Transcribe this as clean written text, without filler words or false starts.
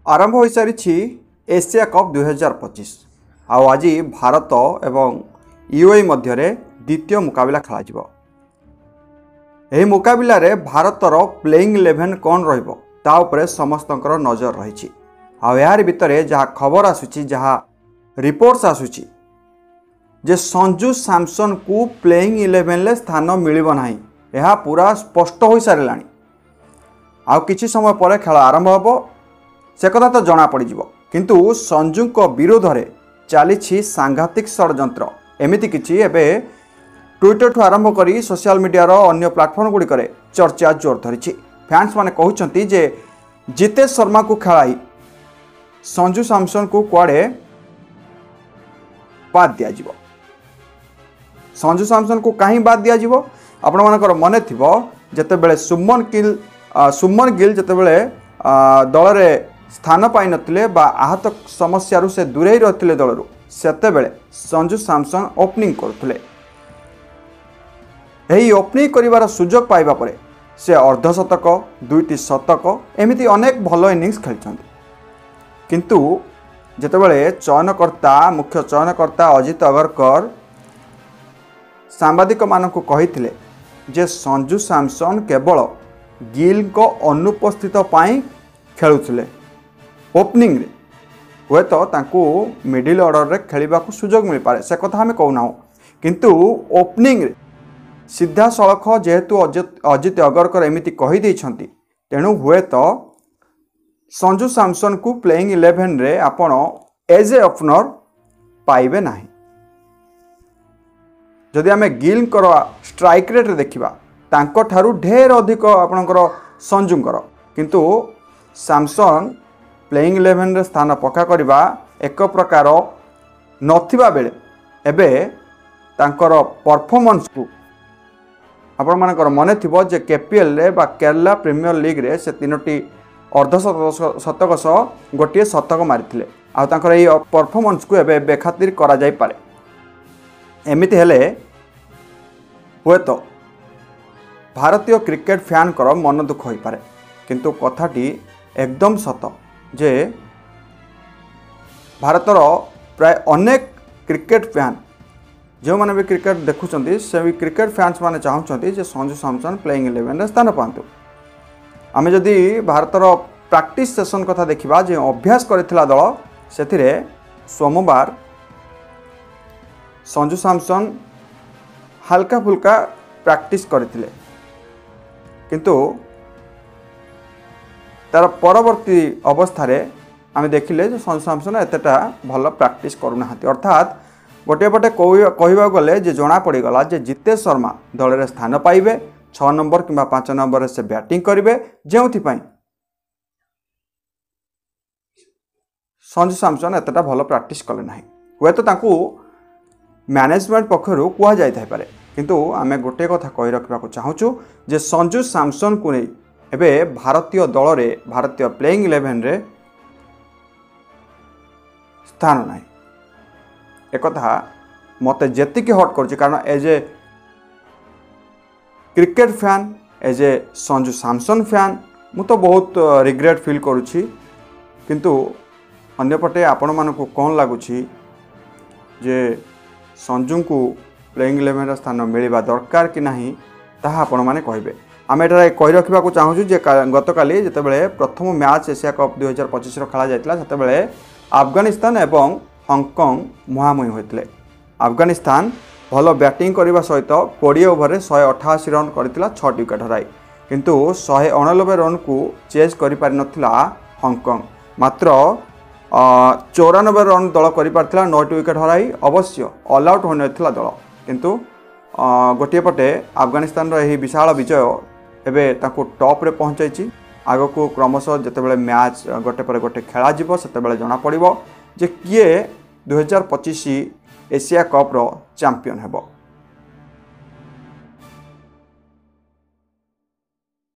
आरंभ हो सारी एशिया कप 2025 आज भारत एवं यूएई मध्य द्वितीय मुकाबला खेल यह मुकाबला रे भारतर प्लेइंग 11 कौन रहा समस्त नजर रही यार भितर जहाँ खबर आसूची जहाँ रिपोर्ट्स आसूची जे संजू सैमसन को प्लेइंग 11 ले स्थान मिलिबो नाही यह पूरा स्पष्ट हो सारे आउ किछि समय पर खेल आरंभ हो से कथा तो जना पड़ किंतु संजू को विरोध में चली सांघातिक षड्यंत्र एमती किछि एबे ट्विटर ठू आरंभ करी सोशल मीडिया रो अन्य प्लेटफॉर्म गुड़ी करे चर्चा जोर धरी फैंस माने कहउछंती जे जितेश शर्मा को खेलाई संजू सैमसन को कुआडे बाद दिया जिवो संजू सैमसन को कहीं बाद दिया जिवो आपण मानकर मने थिबो जेतेबेले सुमन गिल जेतेबेले दल रे स्थान पाई नथिले बा आहत समस्या से दूरे रहिथिले दलरू सेतेबेले संजू सैमसन ओपनिंग करथुले एही ओपनिंग करिवार सुजोग पाइबा परे से अर्धशतक दुईटी शतक एमिति अनेक भल इनिंग्स खेलछन्ति किंतु जेतेबेले चयनकर्ता मुख्य चयनकर्ता अजित अगरकर सांबादिक मानकु कहिथिले जे संजू सैमसन केवल गिल को अनुपस्थित पाई खेलुथिले ओपनिंग रे हुए तो तांकू मिडिल ऑर्डर रे खेलिबा को सुजोग मिल पारे से कथा हमें कहूना किंतु ओपनिंग रे सीधा सड़क जेहेतु अजित अगरकर एमिति कहि दैछन्ति तेणु हुए तो संजू सैमसन को प्लेइंग 11 रे आपण एज ए ओपनर पाइबे नाही जदि आमे गिल कर स्ट्राइक रेट देखिबा तांको ठारू ढेर अधिक आपणकर संजूंकर किंतु सैमसन प्लेइंग 11 रे स्थान पक्का करबा एक प्रकार नथिबा बेले एबे तांकर परफॉर्मेंस को आपण मानकर मने थिबो जे केपीएल रे बा केरला प्रीमियर लीग रे से तीनोटी अर्धशतक सह गोटे शतक मारिथिले आ तांकर एही परफॉर्मेंस को एबे बेखातिर करा जाई पारे एमिति हेले हुए तो भारतीय क्रिकेट फैन कर मन दुख हो पारे किंतु कथाटी एकदम सत जे भारतर प्राय अनेक क्रिकेट फैन जो मैंने भी क्रिकेट देखुं से भी क्रिकेट फैंस माने चाहते जे संजू सैमसन प्लेइंग 11 स्थान पातु आमे जदि भारतर प्रैक्टिस सेशन कथा देखिबा जे अभ्यास करथिला दल सेथिरे सोमवार संजू सैमसन हल्का फुल्का प्रैक्टिस करथिले किंतु तार परवर्ती अवस्था रे आमे देखिले जे संजू सैमसन एतेटा भल प्रैक्टिस करूना अर्थात गोटे पटे कहवा गले जे जना पड़गला जे जितेश शर्मा दल रे स्थान पाइबे 6 नंबर कि 5 नंबर से बैटिंग करेंगे जो संजू सैमसन एतटा भल प्रैक्टिस कले ना हुए तो तांकू मैनेजमेंट पक्षर कह जाए किंतु आमे गोटे कथा कही रखा चाहूँ जे संजू सैमसन को नहीं एबे भारतीय दल रे भारतीय प्लेइंग 11 रे स्थान ना एक मत जी हट कर कारण as a cricket fan as a Sanju Samson fan मु तो बहुत रिग्रेट फील करुछि किंतु अन्यपटे आपण मानक कौन लगुच जे संजू को प्लेइंग 11 स्थान मिलवा दरकार कि नहीं ताहा आपण माने कहबे आम एटारे कही रखा चाहूँ जे गतकाली जितेबाला प्रथम मैच एशिया कप 2025 खेला जाता सेतेबाला अफगानिस्तान एवं हांगकांग मुहांमुही होते अफगानिस्तान भल बैटिंग करने सहित 20 ओवर 188 रन करथिला 6 विकेट हराई किंतु 189 रन को चेज कर पारि नथिला हांगकांग मात्र 94 रन दल कर पारथिला 9 विकेट हराई अवश्य ऑल आउट होने दल किंतु गोटे पटे अफगानिस्तान रो विशाल विजय एबे ताको टॉप रे पहुंचाई आग को क्रमशः जितेबाला मैच गोटे पर गोटे खेला जीव सेतेबाला जना पड़िबो जे किए 2025 एशिया कप रो चैंपियन हेबो।